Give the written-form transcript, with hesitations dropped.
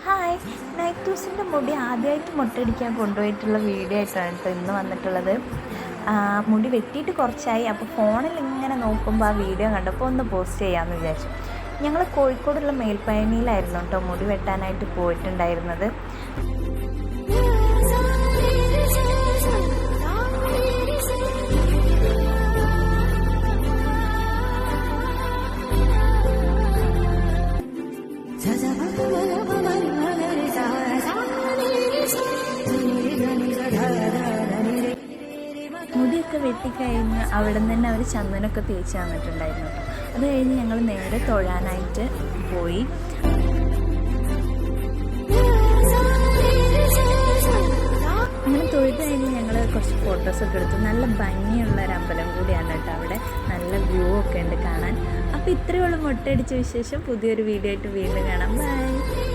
Hi, നൈറ്റൂസിൻ്റെ മുടി ആദ്യമായിട്ട് മുട്ടടിക്കാൻ കൊണ്ടുപോയിട്ടുള്ള video ആയിട്ടാണ് കേട്ടോ ഇന്ന് വന്നിട്ടുള്ളത്. മുടി വെട്ടിയിട്ട് കുറച്ചായി, അപ്പോൾ ഫോണിൽ ഇങ്ങനെ നോക്കുമ്പോൾ ആ വീഡിയോ കണ്ടപ്പോൾ ഒന്ന് പോസ്റ്റ് ചെയ്യാമെന്ന് വിചാരിച്ചു. ഞങ്ങൾ കോഴിക്കോടുള്ള മേൽപ്പയണിയിലായിരുന്നു കേട്ടോ മുടി വെട്ടാനായിട്ട് പോയിട്ടുണ്ടായിരുന്നത്. മുടിയൊക്കെ വെട്ടിക്കഴിഞ്ഞ് അവിടെ നിന്ന് തന്നെ അവർ ചന്ദനമൊക്കെ തേച്ച് തന്നിട്ടുണ്ടായിരുന്നു കേട്ടോ. അത് കഴിഞ്ഞ് ഞങ്ങൾ നേരെ തൊഴാനായിട്ട് പോയി. അങ്ങനെ തൊഴുത് കഴിഞ്ഞ് ഞങ്ങൾ കുറച്ച് ഫോട്ടോസൊക്കെ എടുത്തു. നല്ല ഭംഗിയുള്ള ഒരു അമ്പലം കൂടിയാണ് കേട്ടോ, അവിടെ നല്ല വ്യൂ ഒക്കെ ഉണ്ട് കാണാൻ. അപ്പോൾ ഇത്രയുള്ള മുട്ടയടിച്ച വിശേഷം പുതിയൊരു വീഡിയോ ആയിട്ട് വീണ്ടും കാണാം. ബൈ.